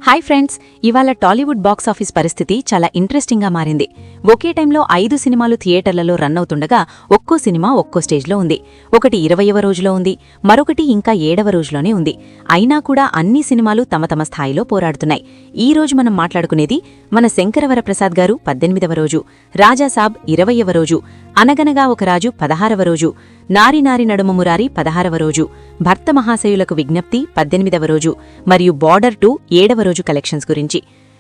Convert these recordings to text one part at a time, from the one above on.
Hi friends, ఇవాళ Tollywood box office పరిస్థితి చాలా ఇంట్రెస్టింగ్గా మారింది. ఒకే టైంలో 5 సినిమాలు థియేటర్లలో రన్ అవుతుండగా ఒక్కో సినిమా ఒక్కో స్టేజ్లో ఉంది. ఒకటి 20వ రోజులో ఉంది, మరొకటి ఇంకా 7వ రోజులోనే ఉంది. అయినా కూడా అన్ని సినిమాలు తమ తమ స్థాయిలో పోరాడుతున్నాయి. ఈ రోజు మనం మాట్లాడుకునేది మన శంకరవరప్రసాద్ గారు 18వ రోజు, రాజాసాబ్ 20వ రోజు, అనగనగా ఒక రాజు 16వ రోజు, నారి నారి నడుమ మురారి 16వ రోజు, భర్త మహాశయులకు విజ్ఞప్తి 18వ రోజు మరియు బార్డర్ 2 7వ రోజు కలెక్షన్స్ గురించి.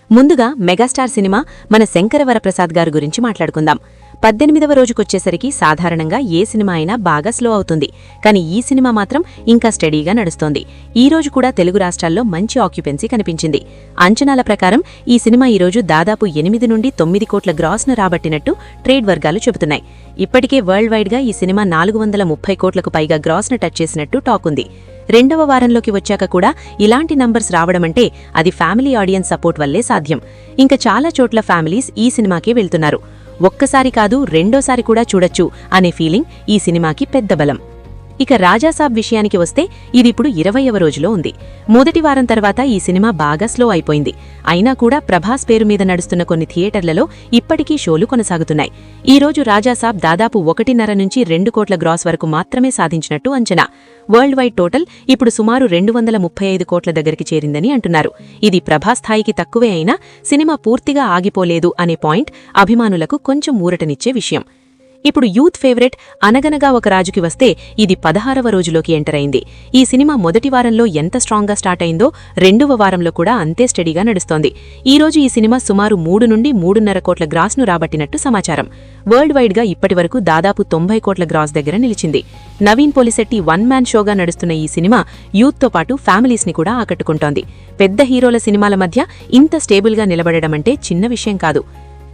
ముందుగా మెగాస్టార్ సినిమా మన శంకరవరప్రసాద్ గారు గురించి మాట్లాడుకుందాం. 18వ రోజుకొచ్చేసరికి సాధారణంగా ఏ సినిమా అయినా బాగా స్లో అవుతుంది, కానీ ఈ సినిమా మాత్రం ఇంకా స్టడీగా నడుస్తోంది. ఈ రోజు కూడా తెలుగు రాష్ట్రాల్లో మంచి ఆక్యుపెన్సీ కనిపించింది. అంచనాల ప్రకారం ఈ సినిమా ఈరోజు దాదాపు 8 నుండి 9 కోట్ల గ్రాస్ను రాబట్టినట్టు ట్రేడ్ వర్గాలు చెబుతున్నాయి. ఇప్పటికే వరల్డ్ వైడ్గా ఈ సినిమా 430 కోట్లకు పైగా గ్రాస్ను టచ్ చేసినట్టు టాక్ ఉంది. రెండవ వారంలోకి వచ్చాక కూడా ఇలాంటి నంబర్స్ రావడమంటే అది ఫ్యామిలీ ఆడియన్స్ సపోర్ట్ వల్లే సాధ్యం. ఇంకా చాలా చోట్ల ఫ్యామిలీస్ ఈ సినిమాకే వెళ్తున్నారు. ఒక్కసారి కాదు, రెండోసారి కూడా చూడొచ్చు అనే ఫీలింగ్ ఈ సినిమాకి పెద్ద బలం. ఇక రాజాసాబ్ విషయానికి వస్తే ఇదిప్పుడు 20వ రోజులో ఉంది. మొదటి వారం తర్వాత ఈ సినిమా బాగా స్లో అయిపోయింది. అయినా కూడా ప్రభాస్ పేరు మీద నడుస్తున్న కొన్ని థియేటర్లలో ఇప్పటికీ షోలు కొనసాగుతున్నాయి. ఈ రోజు రాజాసాబ్ దాదాపు 1.5 నుంచి 2 కోట్ల గ్రాస్ వరకు మాత్రమే సాధించినట్టు అంచనా. వరల్డ్ వైడ్ టోటల్ ఇప్పుడు సుమారు 235 కోట్ల దగ్గరికి చేరిందని అంటున్నారు. ఇది ప్రభాస్ స్థాయికి తక్కువే అయినా సినిమా పూర్తిగా ఆగిపోలేదు అనే పాయింట్ అభిమానులకు కొంచెం ఊరటనిచ్చే విషయం. ఇప్పుడు యూత్ ఫేవరెట్ అనగనగా ఒక రాజుకి వస్తే ఇది 16వ రోజులోకి ఎంటర్ అయింది. ఈ సినిమా మొదటి వారంలో ఎంత స్ట్రాంగ్గా స్టార్ట్ అయిందో రెండవ వారంలో కూడా అంతే స్టడీగా నడుస్తోంది. ఈ రోజు ఈ సినిమా సుమారు 3 నుండి 3.5 కోట్ల గ్రాస్ను రాబట్టినట్టు సమాచారం. వరల్డ్ వైడ్గా ఇప్పటివరకు దాదాపు 90 కోట్ల గ్రాస్ దగ్గర నిలిచింది. నవీన్ పోలిశెట్టి వన్ మ్యాన్ షోగా నడుస్తున్న ఈ సినిమా యూత్తో పాటు ఫ్యామిలీస్ని కూడా ఆకట్టుకుంటోంది. పెద్ద హీరోల సినిమాల మధ్య ఇంత స్టేబుల్గా నిలబడడమంటే చిన్న విషయం కాదు.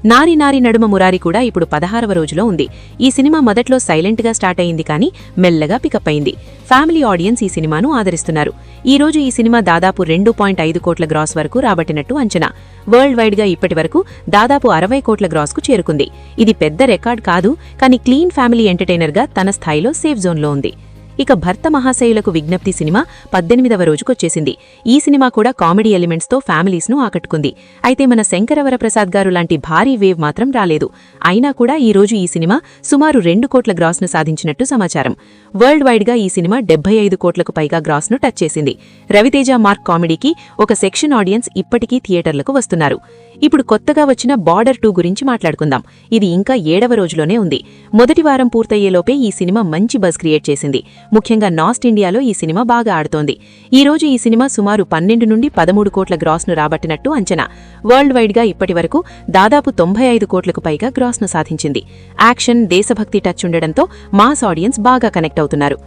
నారి నారి నడుమ మురారి కూడా ఇప్పుడు 16వ రోజులో ఉంది. ఈ సినిమా మొదట్లో సైలెంట్గా స్టార్ట్ అయింది, కానీ మెల్లగా పికప్ అయింది. ఫ్యామిలీ ఆడియన్స్ ఈ సినిమాను ఆదరిస్తున్నారు. ఈ రోజు ఈ సినిమా దాదాపు 2.5 కోట్ల గ్రాస్ వరకు రాబట్టినట్టు అంచనా. వరల్డ్ వైడ్గా ఇప్పటివరకు దాదాపు 60 కోట్ల గ్రాస్కు చేరుకుంది. ఇది పెద్ద రికార్డ్ కాదు, కానీ క్లీన్ ఫ్యామిలీ ఎంటర్టైనర్గా తన స్థాయిలో సేఫ్ జోన్లో ఉంది. ఇక భర్త మహాశయులకు విజ్ఞప్తి సినిమా 18వ రోజుకొచ్చేసింది. ఈ సినిమా కూడా కామెడీ ఎలిమెంట్స్తో ఫ్యామిలీస్ను ఆకట్టుకుంది. అయితే మన శంకరవరప్రసాద్ గారు లాంటి భారీ వేవ్ మాత్రం రాలేదు. అయినా కూడా ఈ రోజు ఈ సినిమా సుమారు 2 కోట్ల గ్రాస్ను సాధించినట్టు సమాచారం. వరల్డ్ వైడ్గా ఈ సినిమా 75 కోట్లకు పైగా గ్రాస్ను టచ్ చేసింది. రవితేజ మార్క్ కామెడీకి ఒక సెక్షన్ ఆడియన్స్ ఇప్పటికీ థియేటర్లకు వస్తున్నారు. ఇప్పుడు కొత్తగా వచ్చిన బార్డర్ 2 గురించి మాట్లాడుకుందాం. ఇది ఇంకా 7వ రోజులోనే ఉంది. మొదటి వారం పూర్తయ్యేలోపే ఈ సినిమా మంచి బజ్ క్రియేట్ చేసింది. ముఖ్యంగా నార్త్ ఇండియాలో ఈ సినిమా బాగా ఆడుతోంది. ఈ రోజు ఈ సినిమా సుమారు 12 నుండి 13 కోట్ల గ్రాస్ను రాబట్టినట్టు అంచనా. వరల్డ్ వైడ్గా ఇప్పటివరకు దాదాపు 95 కోట్లకు పైగా గ్రాస్ను సాధించింది. యాక్షన్, దేశభక్తి టచ్ ఉండడంతో మాస్ ఆడియన్స్ బాగా కనెక్ట్ అవుతున్నారు.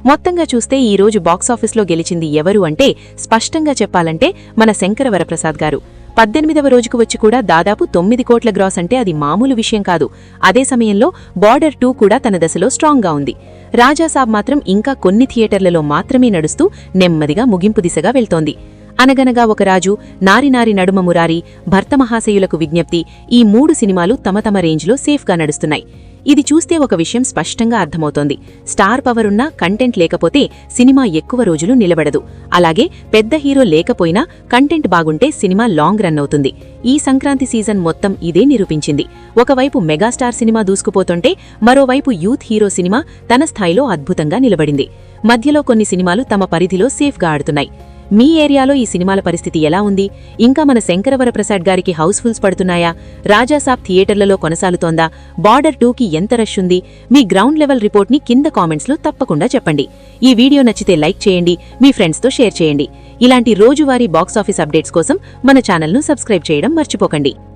మొత్తంగా చూస్తే ఈ రోజు బాక్సాఫీస్లో గెలిచింది ఎవరు అంటే స్పష్టంగా చెప్పాలంటే మన శంకరవరప్రసాద్ గారు. 18వ రోజుకు వచ్చి కూడా దాదాపు 9 కోట్ల గ్రాస్ అంటే అది మామూలు విషయం కాదు. అదే సమయంలో బార్డర్ 2 కూడా తన దశలో స్ట్రాంగ్గా ఉంది. రాజాసాబ్ మాత్రం ఇంకా కొన్ని థియేటర్లలో మాత్రమే నడుస్తూ నెమ్మదిగా ముగింపు దిశగా వెళ్తోంది. అనగనగా ఒక రాజు, నారి నారి నడుమ మురారి, భర్త మహాశయులకు విజ్ఞప్తి, ఈ 3 సినిమాలు తమ తమ రేంజ్లో సేఫ్గా నడుస్తున్నాయి. ఇది చూస్తే ఒక విషయం స్పష్టంగా అర్థమవుతోంది. స్టార్ పవర్ ఉన్నా కంటెంట్ లేకపోతే సినిమా ఎక్కువ రోజులు నిలబడదు. అలాగే పెద్ద హీరో లేకపోయినా కంటెంట్ బాగుంటే సినిమా లాంగ్ రన్ అవుతుంది. ఈ సంక్రాంతి సీజన్ మొత్తం ఇదే నిరూపించింది. ఒకవైపు మెగాస్టార్ సినిమా దూసుకుపోతుంటే మరోవైపు యూత్ హీరో సినిమా తన స్థాయిలో అద్భుతంగా నిలబడింది. మధ్యలో కొన్ని సినిమాలు తమ పరిధిలో సేఫ్గా ఆడుతున్నాయి. మీ ఏరియాలో ఈ సినిమాల పరిస్థితి ఎలా ఉంది? ఇంకా మన శంకరవరప్రసాద్ గారికి హౌస్ఫుల్స్ పడుతున్నాయా? రాజాసాబ్ థియేటర్లలో కొనసాగుతోందా? బార్డర్ 2కి ఎంత రష్ ఉంది? మీ గ్రౌండ్ లెవెల్ రిపోర్ట్ని కింద కామెంట్స్లో తప్పకుండా చెప్పండి. ఈ వీడియో నచ్చితే లైక్ చేయండి, మీ ఫ్రెండ్స్తో షేర్ చేయండి. ఇలాంటి రోజువారీ బాక్సాఫీస్ అప్డేట్స్ కోసం మన ఛానల్ను సబ్స్క్రైబ్ చేయడం మర్చిపోకండి.